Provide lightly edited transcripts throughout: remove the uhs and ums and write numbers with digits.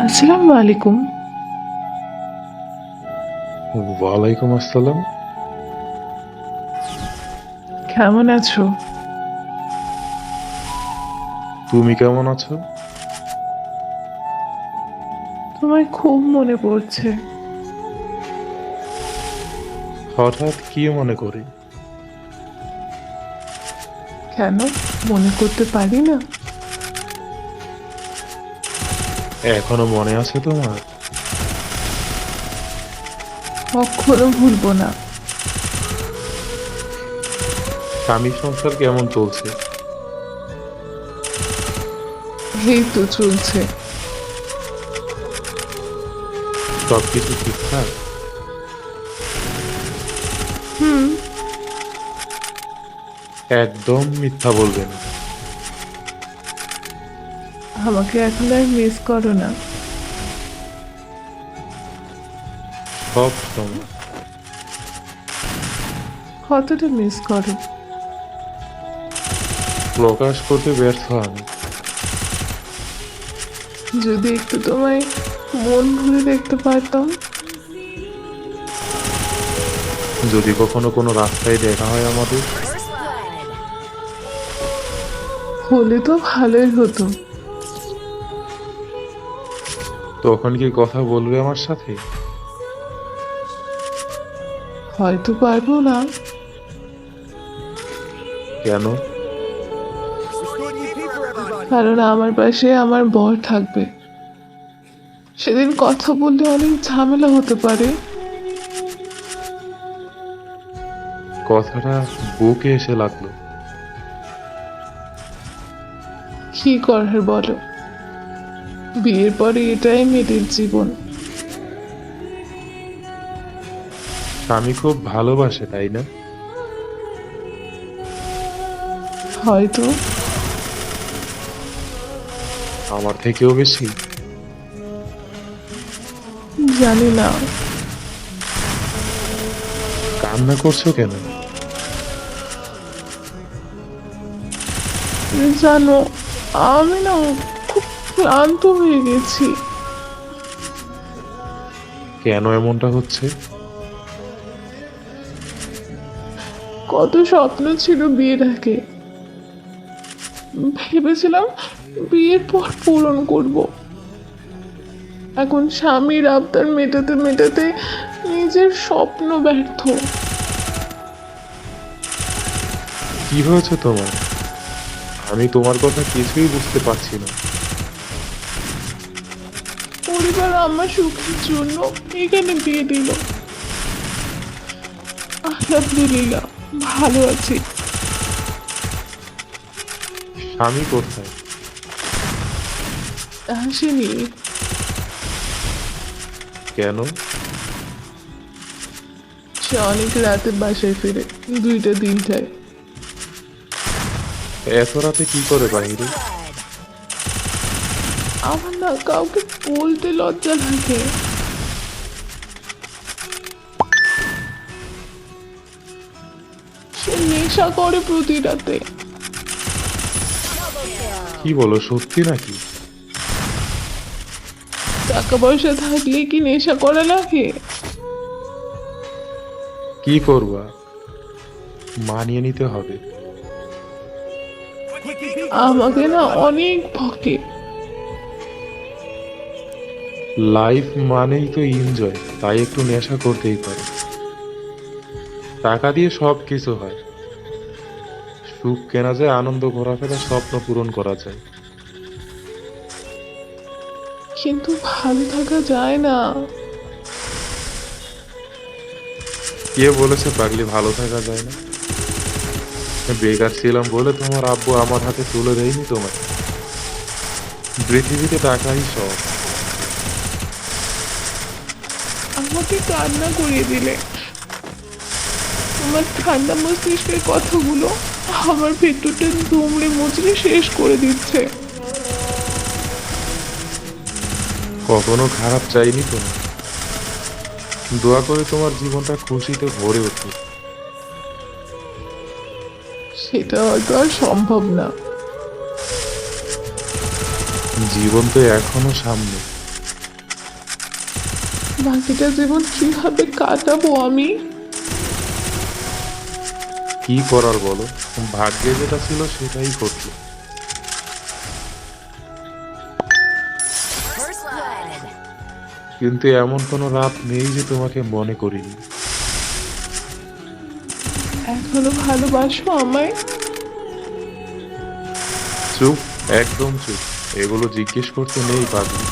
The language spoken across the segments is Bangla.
আসসালামু আলাইকুম। ওয়ালাইকুম আসসালাম। কেমন আছো? তুমি কেমন আছো? তোমায় খুব মনে পড়ছে। হঠাৎ কি মনে করি? কেন মনে করতে পারি না? এখনো মনে আছে তোমার? কখনো ভুলবো না। স্বামী সংসার কেমন চলছে? এই তো চলছে। সবকিছু ঠিকঠাক? হুম। একদম মিথ্যা বলবে না। আমাকে এখন আর মিস করো না? সব সময়। কতটা মিস করো? প্রকাশ করতে ব্যর্থ আমি। যদি একটু তোমায় মন ভরে দেখতে পারতাম। যদি কখনো কোনো রাস্তায় দেখা হয় আমাদের, হলে তো ভালোই হতো। তখন কি কথা বলবে আমার সাথে? হয়তো পারবো না। কেন? কারণ আমার পাশে আমার বর থাকবে। সেদিন কথা বললে অনেক ঝামেলা হতে পারে। কথাটা বুকে এসে লাগলো। কি করার বলো? বিয়ের পরে এটাই মেয়েদের জীবন। স্বামী খুব ভালোবাসে, তাই না? হয়তো। আমার থেকেও বেশি? জানি না। কান্না করছো কেন? জানো, আমি না খুব ক্লান্ত হয়ে গেছি। কেন এমনটা হচ্ছে? কত স্বপ্ন ছিল বিয়ের আগে। ভেবেছিলাম বিয়ের পর পূরণ করব। এখন স্বামীর আবদার মেটাতে মেটাতে নিজের স্বপ্ন ব্যর্থ। কি হয়েছে তোমার? আমি তোমার কথা কিছুই বুঝতে পারছি না। পরিবার আমার সুখের জন্য এখানে বিয়ে দিল। আলহামদুলিল্লাহ, ভালো আছি। স্বামী কোথায়? আসেনি। কেন? সে অনেক রাতে বাসায় ফিরে, 2টা 3টায়। এত রাতে কি করে বাইরে? আমার না কাউকে বলতে লজ্জা লাগে। সে নেশা করে প্রতি রাতে। কি বলো, সত্যি নাকি? টাকা পয়সা থাকলে কি নেশা করা লাগে? কি করবা? মানিয়ে নিতে হবে। আমাকে না অনেক বকে। লাইফ মানেই তো এনজয়, তাই একটু নেশা করতেই পারে। টাকা দিয়ে সব কিছু হয়। সুখ কেনা যায়, আনন্দ ঘোরাফেরা, স্বপ্ন পূরণ করা যায়। কিন্তু ভালো থাকা যায় না। কে বলেছে পাগলি ভালো থাকা যায় না? বেকার ছিলাম বলে তোমার আব্বু আমার হাতে তুলে দেয়নি তোমাকে। পৃথিবীতে টাকাই সব। আমাকে কান্না করিয়ে দিলে। আমার ঠান্ডা মস্তিষ্কের কথাগুলো আমার ভেতরটা দুমড়ে মুচড়ে শেষ করে দিচ্ছে। কখনো খারাপ চাইনি তো। দোয়া করে তোমার জীবনটা খুশিতে ভরে উঠুক। সেটা হয়তো আর সম্ভব না। জীবন তো এখনো সামনে। বাকিটা জীবন কিভাবে কাটাবো আমি? কি করার বলো, ভাগ্যে যেটা ছিল সেটাই ঘটলো। First blood. কিন্তু এমন কোনো রাত নেই যে তোমাকে মনে করিনি। এখনো ভালোবাসো আমায়? চুপ, একদম চুপ। এগুলো জিজ্ঞেস করতে নেই পাগলি।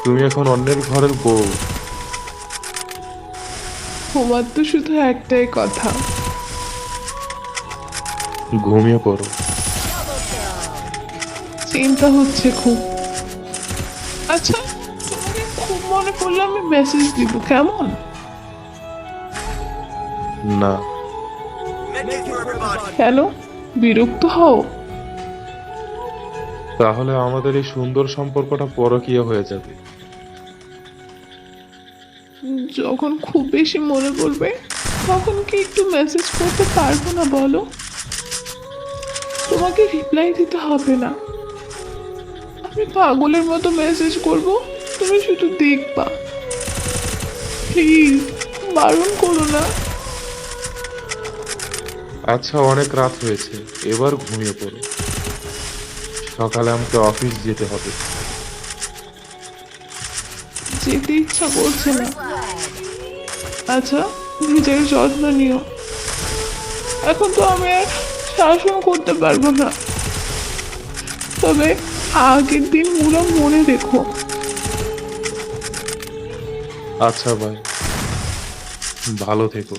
তুমি এখন অন্যের ঘরের বউ। তোমার তো শুধু একটাই কথা, ঘুমিয়ে পড়ো। Double kill. চিন্তা হচ্ছে খুব। আচ্ছা, তোমাকে খুব মনে পড়লে আমি মেসেজ দিব, কেমন? না, কেন, বিরক্ত হও? তাহলে আমাদের এই সুন্দর সম্পর্কটা পরকীয়া হয়ে যাবে। যখন খুব বেশি মনে পড়বে তখন কি একটু মেসেজ করতে পারবো না বলো? তোমাকে রিপ্লাই দিতে হবে না, আমি পাগলের মতো মেসেজ করব, তুমি শুধু দেখবা। প্লিজ, বারণ করো না। আচ্ছা, অনেক রাত হয়েছে, এবার ঘুমিয়ে পড়ো। সকালে আমাকে অফিস যেতে হবে। যেতে ইচ্ছা করছে না। Blood. আচ্ছা, নিজের যত্ন নিও। এখন তো আমি আর শাসন করতে পারবো না, তবে আগের দিনগুলো মনে রেখো। আচ্ছা ভাই, ভালো থেকো।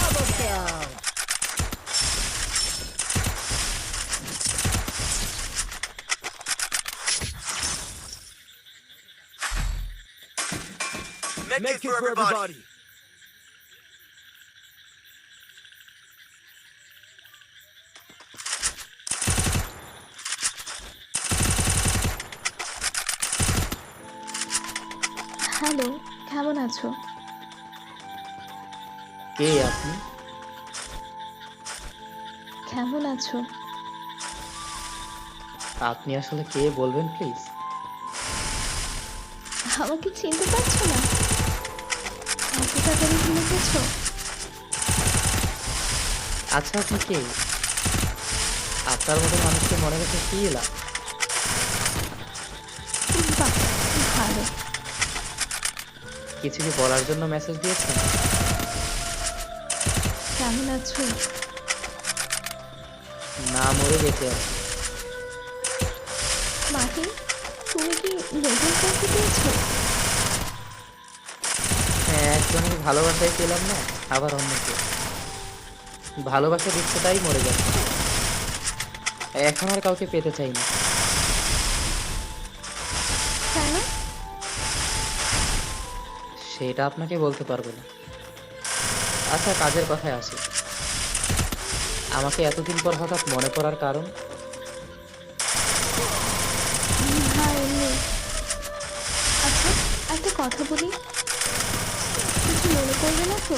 Double kill. Make it for everybody. Hello, কেমন আছো? কে আপনি? কেমন আছো? আপনি আসলে কে বলবেন প্লিজ? আমাকে চিনতে পারছো না? এত তাড়াতাড়ি ভুলে গেছো? আচ্ছা, আপনি কে? আপনার মতো মানুষকে মনে রেখে কি এলাম? বাহ, ভালো। কিছু কি বলার জন্য মেসেজ দিয়েছেন? কেমন আছো? না মরে বেঁচে আছি। মাহি, তুমি কি নতুন কাউকে পেয়েছো? হ্যাঁ, একজনের ভালোবাসায় পেলাম না, আবার অন্যকে। ভালোবাসার ইচ্ছেটাই মরে গেছে। এখন আর কাউকে পেতে চাই না। কেন? সেটা আপনাকে বলতে পারবো না। আচ্ছা, কাজের কথায় আসি। আমাকে এতদিন পর হঠাৎ মনে পড়ার কারণ? হ্যাঁ, এমনি। আচ্ছা, একটা কথা বলি, কিছু মনে করবে না তো?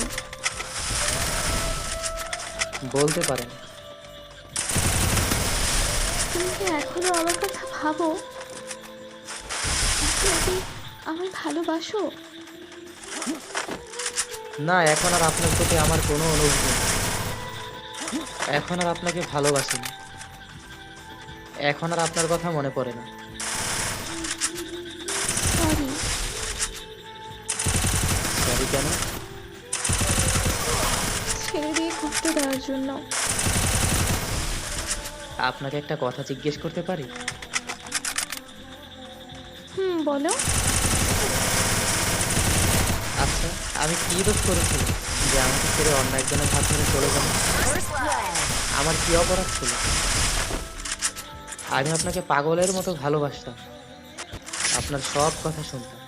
বলতে পারেন। তুমি কি এখনো আমার কথা ভাবো? তুমি কি আমায় ভালোবাসো? না, এখন আর আপনার প্রতি আমার কোনো অনুভূতি নেই। এখন আর আপনাকে ভালোবাসি না। এখন আর আপনার কথা মনে পড়ে না। সরি। সরি কেন? ছেড়ে দিয়ে ঘুরতে দেওয়ার জন্য। আপনাকে একটা কথা জিজ্ঞেস করতে পারি? বলো। আচ্ছা, আমি কি দোষ করেছিলাম যে আমাকে ছেড়ে অন্য একজনের হাত ধরে চলে গেল? First blood. আমার কি অপরাধ ছিল? আমি আপনাকে পাগলের মতো ভালোবাসতাম, আপনার সব কথা শুনতাম।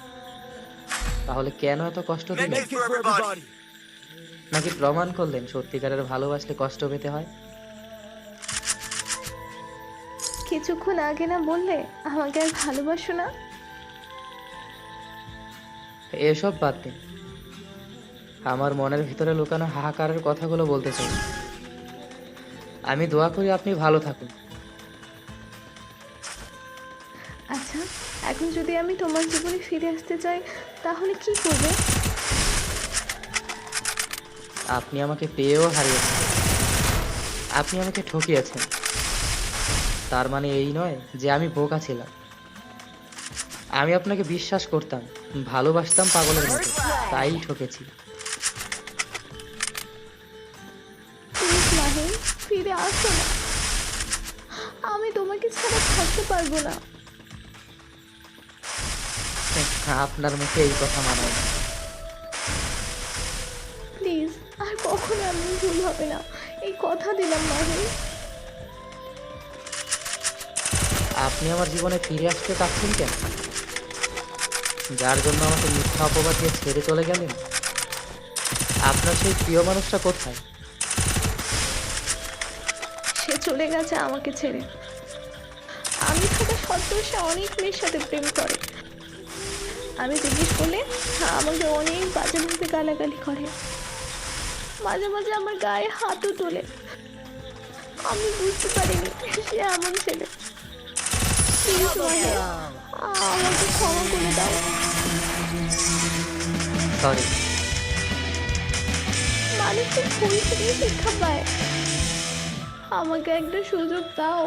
তাহলে কেন এত কষ্ট দিলেন? Make it for everybody. নাকি প্রমাণ করলেন সত্যিকারের ভালোবাসলে কষ্ট পেতে হয়? কিছুক্ষণ আগে না বললে আমাকে আর ভালোবাসো না? এসব বাদ দিন, আমার মনের ভিতরে লুকানো হাহাকারের কথাগুলো বলতে চাই। আমি দোয়া করি আপনি ভালো থাকুন। আচ্ছা, এখন যদি আমি তোমার জীবনে ফিরে আসতে চাই তাহলে কি করবে? আপনি আমাকে পেয়েও হারিয়েছেন, আপনি আমাকে ঠকিয়েছেন। তার মানে এই নয় যে আমি বোকা ছিলাম। আমি আপনাকে বিশ্বাস করতাম, ভালোবাসতাম পাগলের মতো, তাই ঠকেছি। প্লিজ মাহিন, ফিরে আসো না। আমি তোমাকে ছাড়া থাকতে পারবো না। আপনার মুখে এই কথা মানায় না। প্লিজ, আর কখনো এমন ভুল হবে না, এই কথা দিলাম মাহিন। আপনি আমার জীবনে ফিরে আসতে চাচ্ছেন কেন? যার জন্য আমাকে মিথ্যা অপবাদ দিয়ে ছেড়ে চলে গেলেন, আপনার সেই প্রিয় মানুষটা কোথায়? সে চলে গেছে আমাকে ছেড়ে। আমি থাকা সত্ত্বেও সে অনেক মেয়ের সাথে প্রেম করে। আমি জিজ্ঞেস করলে আমাকে অনেক বাজেভাবে গালাগালি করে, মাঝে মাঝে আমার গায়ে হাতও তোলে। আমি বুঝতে পারিনি সে এমন ছেলে। প্লিজ মাহিন, আমাকে ক্ষমা করে দাও। সরি। মানুষ তো ভুল থেকেই শিক্ষা পায়। আমাকে একটা সুযোগ দাও।